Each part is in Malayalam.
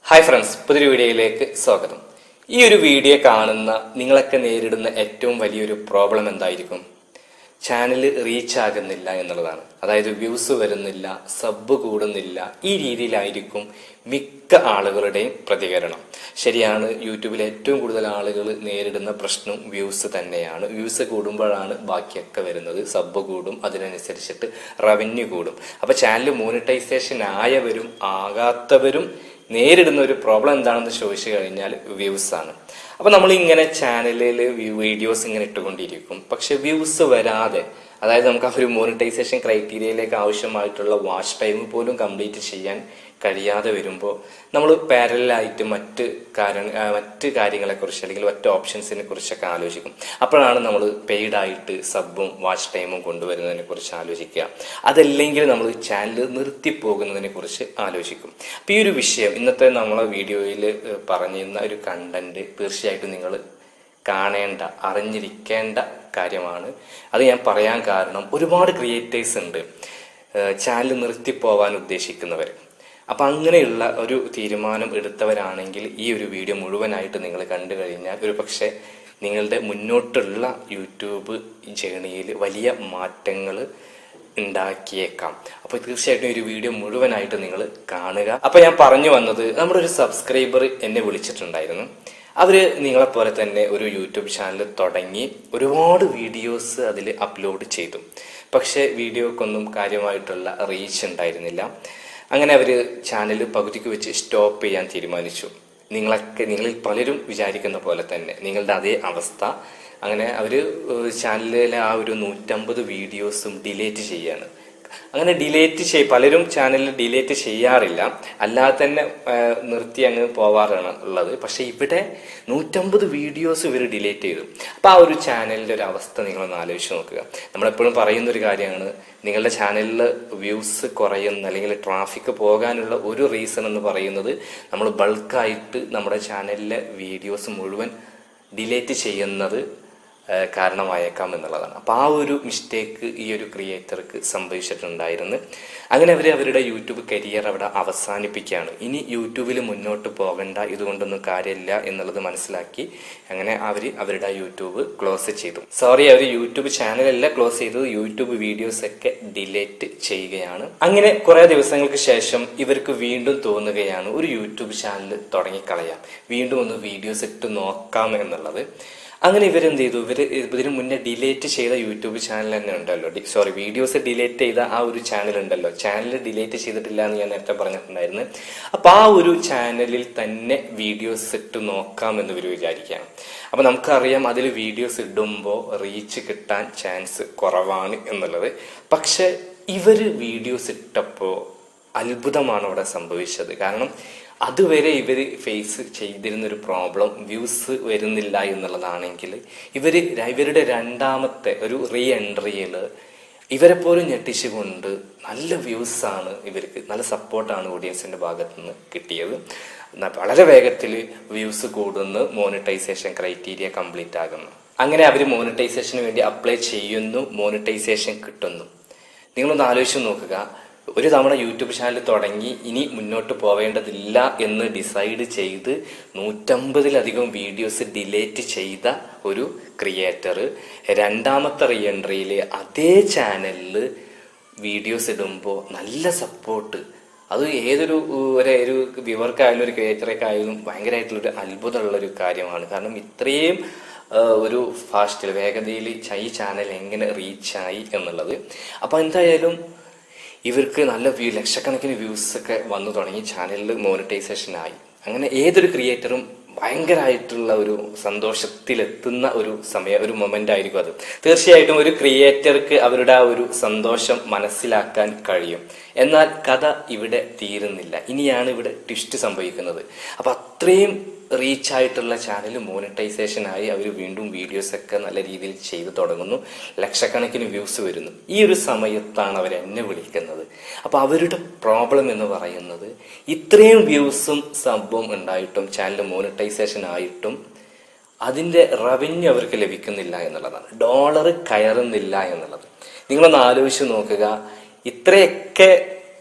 ഹായ് ഫ്രണ്ട്സ്, പുതിയൊരു വീഡിയോയിലേക്ക് സ്വാഗതം. ഈ ഒരു വീഡിയോ കാണുന്ന നിങ്ങളൊക്കെ നേരിടുന്ന ഏറ്റവും വലിയൊരു പ്രോബ്ലം എന്തായിരിക്കും? ചാനൽ റീച്ച് ആകുന്നില്ല എന്നുള്ളതാണ്. അതായത് വ്യൂസ് വരുന്നില്ല, സബ് കൂടുന്നില്ല. ഈ രീതിയിലായിരിക്കും മിക്ക ആളുകളുടെയും പ്രതികരണം. ശരിയാണ്, യൂട്യൂബിൽ ഏറ്റവും കൂടുതൽ ആളുകൾ നേരിടുന്ന പ്രശ്നം വ്യൂസ് തന്നെയാണ്. വ്യൂസ് കൂടുമ്പോഴാണ് ബാക്കിയൊക്കെ വരുന്നത്. സബ് കൂടും, അതിനനുസരിച്ചിട്ട് റവന്യൂ കൂടും. അപ്പൊ ചാനൽ മോണിറ്റൈസേഷൻ ആയവരും ആകാത്തവരും നേരിടുന്ന ഒരു പ്രോബ്ലം എന്താണെന്ന് ചോദിച്ചു കഴിഞ്ഞാൽ വ്യൂസ് ആണ്. അപ്പൊ നമ്മൾ ഇങ്ങനെ ചാനലിൽ വീഡിയോസ് ഇങ്ങനെ ഇട്ടുകൊണ്ടിരിക്കും, പക്ഷെ വ്യൂസ് വരാതെ, അതായത് നമുക്ക് ആ ഒരു മോണിറ്റൈസേഷൻ ക്രൈറ്റീരിയയിലേക്ക് ആവശ്യമായിട്ടുള്ള വാച്ച് ടൈം പോലും കംപ്ലീറ്റ് ചെയ്യാൻ കഴിയാതെ വരുമ്പോൾ നമ്മൾ പാരലായിട്ട് മറ്റ് കാര്യങ്ങളെക്കുറിച്ച് അല്ലെങ്കിൽ മറ്റ് ഓപ്ഷൻസിനെ കുറിച്ചൊക്കെ ആലോചിക്കും. അപ്പോഴാണ് നമ്മൾ പെയ്ഡായിട്ട് സബും വാച്ച് ടൈമും കൊണ്ടുവരുന്നതിനെ കുറിച്ച് ആലോചിക്കുക. അതല്ലെങ്കിൽ നമ്മൾ ചാനൽ നിർത്തിപ്പോകുന്നതിനെ കുറിച്ച് ആലോചിക്കും. അപ്പം ഈ ഒരു വിഷയം ഇന്നത്തെ നമ്മളെ വീഡിയോയിൽ പറഞ്ഞിരുന്ന ഒരു കണ്ടന്റ് തീർച്ചയായിട്ടും നിങ്ങൾ കാണേണ്ട, അറിഞ്ഞിരിക്കേണ്ട കാര്യമാണ്. അത് ഞാൻ പറയാൻ കാരണം, ഒരുപാട് ക്രിയേറ്റേഴ്സ് ഉണ്ട് ചാനൽ നിർത്തിപ്പോവാൻ ഉദ്ദേശിക്കുന്നവർ. അപ്പം അങ്ങനെയുള്ള ഒരു തീരുമാനം എടുത്തവരാണെങ്കിൽ ഈ ഒരു വീഡിയോ മുഴുവനായിട്ട് നിങ്ങൾ കണ്ടു കഴിഞ്ഞാൽ ഒരു പക്ഷേ നിങ്ങളുടെ മുന്നോട്ടുള്ള യൂട്യൂബ് ജേണിയിൽ വലിയ മാറ്റങ്ങൾ ഉണ്ടാക്കിയേക്കാം. അപ്പോൾ തീർച്ചയായിട്ടും ഒരു വീഡിയോ മുഴുവനായിട്ട് നിങ്ങൾ കാണുക. അപ്പോൾ ഞാൻ പറഞ്ഞു വന്നത്, നമ്മുടെ ഒരു സബ്സ്ക്രൈബർ എന്നെ വിളിച്ചിട്ടുണ്ടായിരുന്നു. അവര് നിങ്ങളെപ്പോലെ തന്നെ ഒരു യൂട്യൂബ് ചാനൽ തുടങ്ങി ഒരുപാട് വീഡിയോസ് അതിൽ അപ്ലോഡ് ചെയ്തു. പക്ഷെ വീഡിയോക്കൊന്നും കാര്യമായിട്ടുള്ള റീച്ച് ഉണ്ടായിരുന്നില്ല. അങ്ങനെ അവർ ചാനൽ പകുതിക്ക് വെച്ച് സ്റ്റോപ്പ് ചെയ്യാൻ തീരുമാനിച്ചു. നിങ്ങളിൽ പലരും വിചാരിക്കുന്ന പോലെ തന്നെ നിങ്ങളുടെ അതേ അവസ്ഥ. അങ്ങനെ അവർ ചാനലിലെ ആ ഒരു 150 വീഡിയോസും ഡിലേറ്റ് ചെയ്യാണ്. അങ്ങനെ പലരും ചാനലിൽ ഡിലേറ്റ് ചെയ്യാറില്ല, അല്ലാതെ തന്നെ നിർത്തി അങ്ങ് പോവാറാണ് ഉള്ളത്. പക്ഷെ ഇവിടെ 150 വീഡിയോസ് ഇവർ ഡിലേറ്റ് ചെയ്തു. അപ്പൊ ആ ഒരു ചാനലിന്റെ ഒരു അവസ്ഥ നിങ്ങളൊന്ന് ആലോചിച്ച് നോക്കുക. നമ്മളെപ്പോഴും പറയുന്ന ഒരു കാര്യമാണ്, നിങ്ങളുടെ ചാനലിൽ വ്യൂസ് കുറയുന്ന അല്ലെങ്കിൽ ട്രാഫിക് പോകാനുള്ള ഒരു റീസൺ എന്ന് പറയുന്നത് നമ്മൾ ബൾക്കായിട്ട് നമ്മുടെ ചാനലിലെ വീഡിയോസ് മുഴുവൻ ഡിലേറ്റ് ചെയ്യുന്നത് കാരണമായേക്കാം എന്നുള്ളതാണ്. അപ്പോൾ ആ ഒരു മിസ്റ്റേക്ക് ഈ ഒരു ക്രിയേറ്റർക്ക് സംഭവിച്ചിട്ടുണ്ടായിരുന്നു. അങ്ങനെ അവരുടെ യൂട്യൂബ് കരിയർ അവിടെ അവസാനിപ്പിക്കുകയാണ്. ഇനി യൂട്യൂബിൽ മുന്നോട്ട് പോകണ്ട, ഇതുകൊണ്ടൊന്നും കാര്യമില്ല എന്നുള്ളത് മനസ്സിലാക്കി അങ്ങനെ അവരുടെ യൂട്യൂബ് ക്ലോസ് ചെയ്തു. അവർ യൂട്യൂബ് ചാനലല്ല ക്ലോസ് ചെയ്തു, യൂട്യൂബ് വീഡിയോസ് ഒക്കെ ഡിലേറ്റ് ചെയ്യുകയാണ്. അങ്ങനെ കുറെ ദിവസങ്ങൾക്ക് ശേഷം ഇവർക്ക് വീണ്ടും തോന്നുകയാണ് ഒരു യൂട്യൂബ് ചാനൽ തുടങ്ങിക്കളയാം, വീണ്ടും ഒന്ന് വീഡിയോസ് ഇട്ട് നോക്കാം എന്നുള്ളത്. അങ്ങനെ ഇവരെന്ത് ചെയ്തു, ഇതിന് മുന്നേ ഡിലേറ്റ് ചെയ്ത യൂട്യൂബ് ചാനൽ തന്നെ ഉണ്ടല്ലോ, വീഡിയോസ് ഡിലേറ്റ് ചെയ്ത ആ ഒരു ചാനൽ ഉണ്ടല്ലോ, ചാനൽ ഡിലേറ്റ് ചെയ്തിട്ടില്ല എന്ന് ഞാൻ നേരത്തെ പറഞ്ഞിട്ടുണ്ടായിരുന്നു. അപ്പൊ ആ ഒരു ചാനലിൽ തന്നെ വീഡിയോസ് ഇട്ട് നോക്കാം എന്ന് ഇവർ വിചാരിക്കുകയാണ്. അപ്പൊ നമുക്കറിയാം അതിൽ വീഡിയോസ് ഇടുമ്പോൾ റീച്ച് കിട്ടാൻ ചാൻസ് കുറവാണ് എന്നുള്ളത്. പക്ഷെ ഇവര് വീഡിയോസ് ഇട്ടപ്പോൾ അത്ഭുതമാണ് അവിടെ സംഭവിച്ചത്. കാരണം അതുവരെ ഇവർ ഫേസ് ചെയ്തിരുന്നൊരു പ്രോബ്ലം വ്യൂസ് വരുന്നില്ല എന്നുള്ളതാണെങ്കിൽ ഇവരുടെ രണ്ടാമത്തെ ഒരു റീ എൻട്രിയിൽ ഇവരെ പോലും ഞെട്ടിച്ചുകൊണ്ട് നല്ല വ്യൂസാണ് ഇവർക്ക്, നല്ല സപ്പോർട്ടാണ് ഓഡിയൻസിന്റെ ഭാഗത്തു നിന്ന് കിട്ടിയത്. വളരെ വേഗത്തിൽ വ്യൂസ് കൂടുന്നു, മോണിറ്റൈസേഷൻ ക്രൈറ്റീരിയ കംപ്ലീറ്റ് ആകുന്നു. അങ്ങനെ അവർ മോണിറ്റൈസേഷന് വേണ്ടി അപ്ലൈ ചെയ്യുന്നു, മോണിറ്റൈസേഷൻ കിട്ടുന്നു. നിങ്ങളൊന്ന് ആലോചിച്ച് നോക്കുക, ഒരു തവണ യൂട്യൂബ് ചാനൽ തുടങ്ങി ഇനി മുന്നോട്ട് പോവേണ്ടതില്ല എന്ന് ഡിസൈഡ് ചെയ്ത് 150-ലധികം വീഡിയോസ് ഡിലേറ്റ് ചെയ്ത ഒരു ക്രിയേറ്റർ രണ്ടാമത്തെ റീ എൻട്രിയിൽ അതേ ചാനലിൽ വീഡിയോസ് ഇടുമ്പോൾ നല്ല സപ്പോർട്ട്, അത് ഏതൊരു വ്യൂവർക്കായാലും ഒരു ക്രിയേറ്ററേക്കായാലും ഭയങ്കരമായിട്ടുള്ളൊരു അത്ഭുതമുള്ളൊരു കാര്യമാണ്. കാരണം ഇത്രയും ഒരു ഫാസ്റ്റിൽ വേഗതയിൽ ഈ ചാനൽ എങ്ങനെ റീച്ചായി എന്നുള്ളത്. അപ്പം എന്തായാലും ഇവർക്ക് നല്ല ലക്ഷക്കണക്കിന് വ്യൂസ് ഒക്കെ വന്നു തുടങ്ങി, ചാനലിൽ മോണിറ്റൈസേഷൻ ആയി. അങ്ങനെ ഏതൊരു ക്രിയേറ്ററും ഭയങ്കരമായിട്ടുള്ള ഒരു സന്തോഷത്തിലെത്തുന്ന ഒരു മൊമെന്റ് ആയിരിക്കും അത്. തീർച്ചയായിട്ടും ഒരു ക്രിയേറ്റർക്ക് അവരുടെ ആ ഒരു സന്തോഷം മനസ്സിലാക്കാൻ കഴിയും. എന്നാൽ കഥ ഇവിടെ തീരുന്നില്ല, ഇനിയാണ് ഇവിടെ ട്വിസ്റ്റ് സംഭവിക്കുന്നത്. അപ്പൊ അത്രയും റീച്ച് ആയിട്ടുള്ള ചാനൽ മോണിറ്റൈസേഷൻ ആയി അവർ വീണ്ടും വീഡിയോസ് ഒക്കെ നല്ല രീതിയിൽ ചെയ്തു തുടങ്ങുന്നു, ലക്ഷക്കണക്കിന് വ്യൂസ് വരുന്നു. ഈ ഒരു സമയത്താണ് അവർ എന്നെ വിളിക്കുന്നത്. അപ്പൊ അവരുടെ പ്രോബ്ലം എന്ന് പറയുന്നത്, ഇത്രയും വ്യൂസും സബും ഉണ്ടായിട്ടും ചാനൽ മോണിറ്റൈസേഷൻ ആയിട്ടും അതിന്റെ റവന്യൂ അവർക്ക് ലഭിക്കുന്നില്ല എന്നുള്ളതാണ്, ഡോളർ കയറുന്നില്ല എന്നുള്ളത്. നിങ്ങളൊന്ന് ആലോചിച്ച് നോക്കുക, ഇത്രയൊക്കെ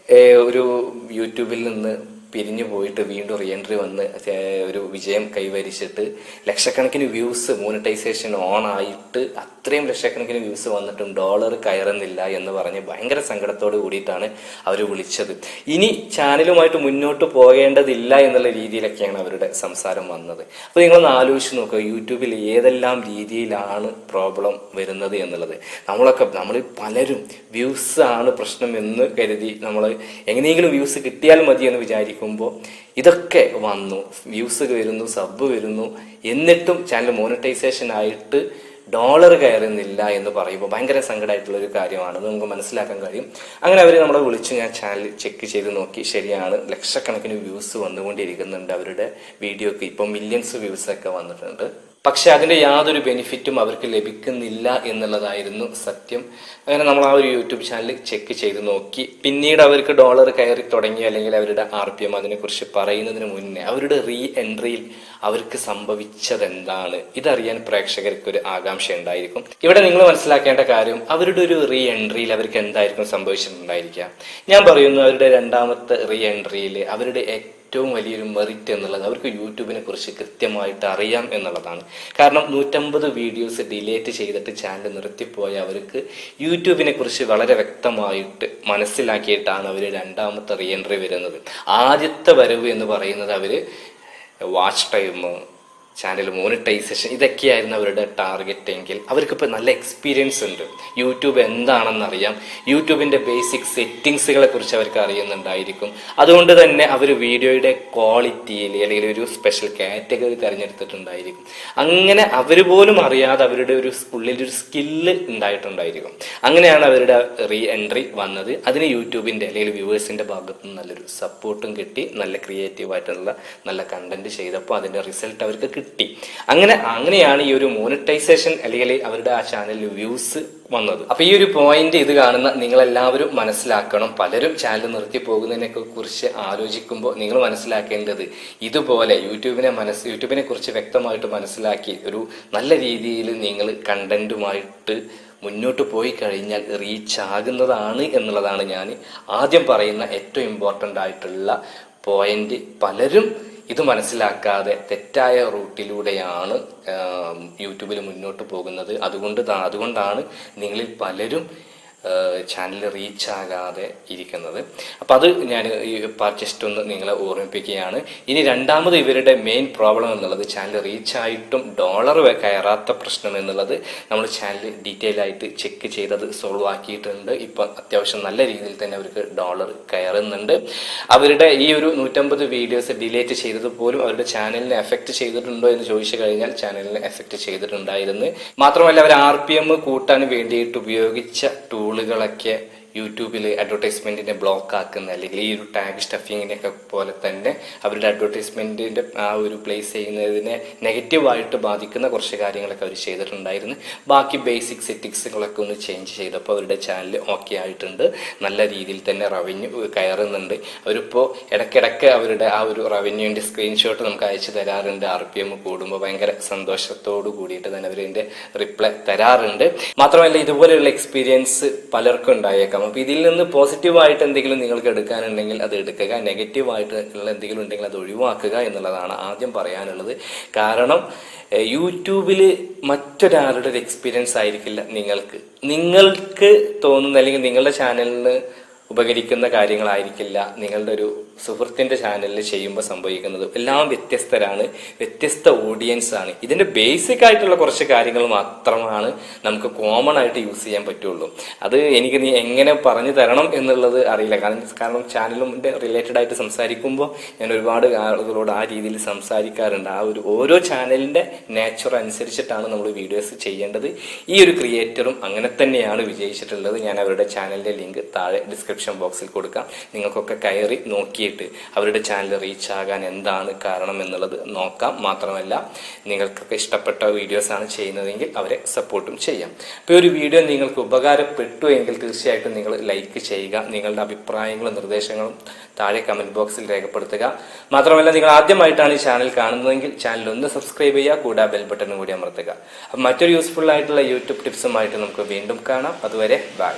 ഒരു യൂട്യൂബിൽ നിന്ന് പിരിഞ്ഞു പോയിട്ട് വീണ്ടും റീ എൻട്രി വന്ന് ഒരു വിജയം കൈവരിച്ചിട്ട് ലക്ഷക്കണക്കിന് വ്യൂസ് മോണിറ്റൈസേഷൻ ഓൺ ആയിട്ട് അത്രയും ലക്ഷക്കണക്കിന് വ്യൂസ് വന്നിട്ടും ഡോളർ കയറുന്നില്ല എന്ന് പറഞ്ഞ് ഭയങ്കര സങ്കടത്തോട് കൂടിയിട്ടാണ് അവർ വിളിച്ചത്. ഇനി ചാനലുമായിട്ട് മുന്നോട്ട് പോകേണ്ടതില്ല എന്നുള്ള രീതിയിലൊക്കെയാണ് അവരുടെ സംസാരം വന്നത്. അപ്പോൾ നിങ്ങളൊന്ന് ആലോചിച്ച് നോക്കുക, യൂട്യൂബിൽ ഏതെല്ലാം രീതിയിലാണ് പ്രോബ്ലം വരുന്നത് എന്നുള്ളത്. നമ്മൾ പലരും വ്യൂസ് ആണ് പ്രശ്നം എന്ന് കരുതി നമ്മൾ എങ്ങനെയെങ്കിലും വ്യൂസ് കിട്ടിയാൽ മതി എന്ന് വിചാരിക്കുമ്പോൾ ഇതൊക്കെ വന്നു, വ്യൂസ് വരുന്നു, സബ് വരുന്നു, എന്നിട്ടും ചാനൽ മോണിറ്റൈസേഷൻ ആയിട്ട് ഡോളർ കയറുന്നില്ല എന്ന് പറയുമ്പോൾ ഭയങ്കര സങ്കടമായിട്ടുള്ള ഒരു കാര്യമാണ്. നമുക്ക് മനസ്സിലാക്കാൻ കഴിയും. അങ്ങനെ അവർ നമ്മളെ വിളിച്ച് ഞാൻ ചാനൽ ചെക്ക് ചെയ്ത് നോക്കി, ശരിയാണ്, ലക്ഷക്കണക്കിന് വ്യൂസ് വന്നുകൊണ്ടിരിക്കുന്നുണ്ട് അവരുടെ വീഡിയോക്ക്. ഇപ്പം മില്യൺസ് വ്യൂസൊക്കെ വന്നിട്ടുണ്ട്. പക്ഷെ അതിന്റെ യാതൊരു ബെനിഫിറ്റും അവർക്ക് ലഭിക്കുന്നില്ല എന്നുള്ളതായിരുന്നു സത്യം. അങ്ങനെ നമ്മൾ ആ ഒരു യൂട്യൂബ് ചാനൽ ചെക്ക് ചെയ്ത് നോക്കി. പിന്നീട് അവർക്ക് ഡോളർ കയറി തുടങ്ങി, അല്ലെങ്കിൽ അവരുടെ RPM അതിനെക്കുറിച്ച് പറയുന്നതിന് മുന്നേ അവരുടെ റീ എൻട്രിയിൽ അവർക്ക് സംഭവിച്ചത് എന്താണ് ഇതറിയാൻ പ്രേക്ഷകർക്ക് ഒരു ആകാംക്ഷ ഉണ്ടായിരിക്കും. ഇവിടെ നിങ്ങൾ മനസ്സിലാക്കേണ്ട കാര്യം, അവരുടെ ഒരു റീ എൻട്രിയിൽ അവർക്ക് എന്തായിരിക്കും സംഭവിച്ചിട്ടുണ്ടായിരിക്കുക. ഞാൻ പറയുന്നു, അവരുടെ രണ്ടാമത്തെ റീ എൻട്രിയിൽ അവരുടെ ഏറ്റവും വലിയൊരു മെറിറ്റ് എന്നുള്ളത് അവർക്ക് യൂട്യൂബിനെ കുറിച്ച് കൃത്യമായിട്ട് അറിയാം എന്നുള്ളതാണ്. കാരണം 150 വീഡിയോസ് ഡിലേറ്റ് ചെയ്തിട്ട് ചാനൽ നിർത്തിപ്പോയ അവർക്ക് യൂട്യൂബിനെ കുറിച്ച് വളരെ വ്യക്തമായിട്ട് മനസ്സിലാക്കിയിട്ടാണ് അവർ രണ്ടാമത്തെ റീ എൻട്രി വരുന്നത്. ആദ്യത്തെ വരവ് എന്ന് പറയുന്നത് അവര് വാച്ച് ടൈം, ചാനൽ മോണിറ്റൈസേഷൻ, ഇതൊക്കെയായിരുന്നു അവരുടെ ടാർഗറ്റ് എങ്കിൽ അവർക്കിപ്പോൾ നല്ല എക്സ്പീരിയൻസ് ഉണ്ട്. യൂട്യൂബ് എന്താണെന്നറിയാം, യൂട്യൂബിൻ്റെ ബേസിക് സെറ്റിങ്സുകളെ കുറിച്ച് അവർക്ക് അറിയുന്നുണ്ടായിരിക്കും. അതുകൊണ്ട് തന്നെ അവർ വീഡിയോയുടെ ക്വാളിറ്റിയിൽ അല്ലെങ്കിൽ ഒരു സ്പെഷ്യൽ കാറ്റഗറി തിരഞ്ഞെടുത്തിട്ടുണ്ടായിരിക്കും. അങ്ങനെ അവർ പോലും അറിയാതെ അവരുടെ ഒരു ഉള്ളിലൊരു സ്കില്ല് ഉണ്ടായിട്ടുണ്ടായിരിക്കും. അങ്ങനെയാണ് അവരുടെ റീ എൻട്രി വന്നത്. അതിന് യൂട്യൂബിൻ്റെ അല്ലെങ്കിൽ വ്യൂവേഴ്സിൻ്റെ ഭാഗത്ത് നിന്ന് നല്ലൊരു സപ്പോർട്ടും കിട്ടി. നല്ല ക്രിയേറ്റീവായിട്ടുള്ള നല്ല കണ്ടന്റ് ചെയ്തപ്പോൾ അതിൻ്റെ റിസൾട്ട് അവർക്ക് കിട്ടി. അങ്ങനെയാണ് ഈ ഒരു മോണിറ്റൈസേഷൻ അല്ലെങ്കിൽ അവരുടെ ആ ചാനലിൽ വ്യൂസ് വന്നത്. അപ്പൊ ഈ ഒരു പോയിന്റ് ഇത് കാണുന്ന നിങ്ങളെല്ലാവരും മനസ്സിലാക്കണം. പലരും ചാനൽ നിർത്തി പോകുന്നതിനെ കുറിച്ച് ആലോചിക്കുമ്പോൾ നിങ്ങൾ മനസ്സിലാക്കേണ്ടത് ഇതുപോലെ യൂട്യൂബിനെ കുറിച്ച് വ്യക്തമായിട്ട് മനസ്സിലാക്കി ഒരു നല്ല രീതിയിൽ നിങ്ങൾ കണ്ടന്റുമായിട്ട് മുന്നോട്ട് പോയി കഴിഞ്ഞാൽ റീച്ച് ആകുന്നതാണ് എന്നുള്ളതാണ് ഞാൻ ആദ്യം പറയുന്ന ഏറ്റവും ഇമ്പോർട്ടൻ്റ് ആയിട്ടുള്ള പോയിന്റ്. പലരും ഇത് മനസ്സിലാക്കാതെ തെറ്റായ റൂട്ടിലൂടെയാണ് യൂട്യൂബിൽ മുന്നോട്ട് പോകുന്നത്. അതുകൊണ്ടാണ് നിങ്ങളിൽ പലരും ചാനൽ റീച്ച് ആകാതെ ഇരിക്കുന്നത്. അപ്പം അത് ഞാൻ ഈ ജസ്റ്റ് ഒന്ന് നിങ്ങളെ ഓർമ്മിപ്പിക്കുകയാണ്. ഇനി രണ്ടാമത് ഇവരുടെ മെയിൻ പ്രോബ്ലം എന്നുള്ളത് ചാനൽ റീച്ചായിട്ടും ഡോളർ കയറാത്ത പ്രശ്നം എന്നുള്ളത് നമ്മൾ ചാനൽ ഡീറ്റെയിൽ ആയിട്ട് ചെക്ക് ചെയ്തത് സോൾവ് ആക്കിയിട്ടുണ്ട്. ഇപ്പം അത്യാവശ്യം നല്ല രീതിയിൽ തന്നെ അവർക്ക് ഡോളർ കയറുന്നുണ്ട്. അവരുടെ ഈ ഒരു 150 വീഡിയോസ് ഡിലേറ്റ് ചെയ്തത് പോലും അവരുടെ ചാനലിനെ എഫക്റ്റ് ചെയ്തിട്ടുണ്ടോ എന്ന് ചോദിച്ചു കഴിഞ്ഞാൽ ചാനലിനെ എഫക്റ്റ് ചെയ്തിട്ടുണ്ടായിരുന്നു. മാത്രമല്ല അവർ RPM കൂട്ടാൻ വേണ്ടിയിട്ട് ഉപയോഗിച്ച ടൂളുകളൊക്കെ യൂട്യൂബിൽ അഡ്വർടൈസ്മെന്റിനെ ബ്ലോക്ക് ആക്കുന്ന അല്ലെങ്കിൽ ഈ ഒരു ടാഗ് സ്റ്റഫിങ്ങിനെയൊക്കെ പോലെ തന്നെ അവരുടെ അഡ്വർടൈസ്മെന്റിന്റെ ആ ഒരു പ്ലേസ് ചെയ്യുന്നതിനെ നെഗറ്റീവായിട്ട് ബാധിക്കുന്ന കുറച്ച് കാര്യങ്ങളൊക്കെ അവർ ചെയ്തിട്ടുണ്ടായിരുന്നു. ബാക്കി ബേസിക് സെറ്റിങ്സുകളൊക്കെ ഒന്ന് ചേഞ്ച് ചെയ്തപ്പോൾ അവരുടെ ചാനൽ ഓക്കെ ആയിട്ടുണ്ട്. നല്ല രീതിയിൽ തന്നെ റവന്യൂ കയറുന്നുണ്ട്. അവരിപ്പോൾ ഇടയ്ക്കിടയ്ക്ക് അവരുടെ ആ ഒരു റവന്യൂവിന്റെ സ്ക്രീൻഷോട്ട് നമുക്ക് അയച്ചു തരാറുണ്ട്. RPM കൂടുമ്പോൾ ഭയങ്കര സന്തോഷത്തോടു കൂടിയിട്ട് തന്നെ അവരിന്റെ റിപ്ലൈ തരാറുണ്ട്. മാത്രമല്ല ഇതുപോലെയുള്ള എക്സ്പീരിയൻസ് പലർക്കും ഉണ്ടായേക്കാം. അപ്പോൾ ഇതിൽ നിന്ന് പോസിറ്റീവായിട്ട് എന്തെങ്കിലും നിങ്ങൾക്ക് എടുക്കാനുണ്ടെങ്കിൽ അത് എടുക്കുക, നെഗറ്റീവായിട്ടുള്ള എന്തെങ്കിലും ഉണ്ടെങ്കിൽ അത് ഒഴിവാക്കുക എന്നുള്ളതാണ് ആദ്യം പറയാനുള്ളത്. കാരണം യൂട്യൂബിൽ മറ്റൊരാളുടെ ഒരു എക്സ്പീരിയൻസ് ആയിരിക്കില്ല നിങ്ങൾക്ക് തോന്നുന്ന അല്ലെങ്കിൽ നിങ്ങളുടെ ചാനലിന് ഉപകരിക്കുന്ന കാര്യങ്ങളായിരിക്കില്ല നിങ്ങളുടെ ഒരു സുഹൃത്തിന്റെ ചാനലിൽ ചെയ്യുമ്പോൾ സംഭവിക്കുന്നത്. എല്ലാം വ്യത്യസ്തരാണ്, വ്യത്യസ്ത ഓഡിയൻസ് ആണ്. ഇതിന്റെ ബേസിക് ആയിട്ടുള്ള കുറച്ച് കാര്യങ്ങൾ മാത്രമാണ് നമുക്ക് കോമൺ ആയിട്ട് യൂസ് ചെയ്യാൻ പറ്റുള്ളൂ. അത് എനിക്ക് നീ എങ്ങനെ പറഞ്ഞു തരണം എന്നുള്ളത് അറിയില്ല. കാരണം ചാനലിന്റെ റിലേറ്റഡ് ആയിട്ട് സംസാരിക്കുമ്പോൾ ഞാൻ ഒരുപാട് ആളുകളോട് ആ രീതിയിൽ സംസാരിക്കാറുണ്ട്. ആ ഒരു ഓരോ ചാനലിന്റെ നേച്ചർ അനുസരിച്ചിട്ടാണ് നമ്മൾ വീഡിയോസ് ചെയ്യേണ്ടത്. ഈ ഒരു ക്രിയേറ്ററും അങ്ങനെ തന്നെയാണ് വിജയിച്ചിട്ടുള്ളത്. ഞാൻ അവരുടെ ചാനലിന്റെ ലിങ്ക് താഴെ ഡിസ്ക്രിപ്ഷൻ ബോക്സിൽ കൊടുക്കാം. നിങ്ങൾക്കൊക്കെ കയറി നോക്കിയിട്ട് അവരുടെ ചാനൽ റീച്ച് ആകാൻ എന്താണ് കാരണം എന്നുള്ളത് നോക്കാം. മാത്രമല്ല നിങ്ങൾക്കൊക്കെ ഇഷ്ടപ്പെട്ട വീഡിയോസ് ആണ് ചെയ്യുന്നതെങ്കിൽ അവരെ സപ്പോർട്ടും ചെയ്യാം. അപ്പോൾ ഒരു വീഡിയോ നിങ്ങൾക്ക് ഉപകാരപ്പെട്ടു എങ്കിൽ തീർച്ചയായിട്ടും നിങ്ങൾ ലൈക്ക് ചെയ്യുക. നിങ്ങളുടെ അഭിപ്രായങ്ങളും നിർദ്ദേശങ്ങളും താഴെ കമന്റ് ബോക്സിൽ രേഖപ്പെടുത്തുക. മാത്രമല്ല നിങ്ങൾ ആദ്യമായിട്ടാണ് ഈ ചാനൽ കാണുന്നതെങ്കിൽ ചാനൽ ഒന്ന് സബ്സ്ക്രൈബ് ചെയ്യുക, കൂടാതെ ബെൽ ബട്ടൺ കൂടി അമർത്തുക. അപ്പം മറ്റൊരു യൂസ്ഫുൾ ആയിട്ടുള്ള യൂട്യൂബ് ടിപ്സുമായിട്ട് നമുക്ക് വീണ്ടും കാണാം. അതുവരെ ബൈ.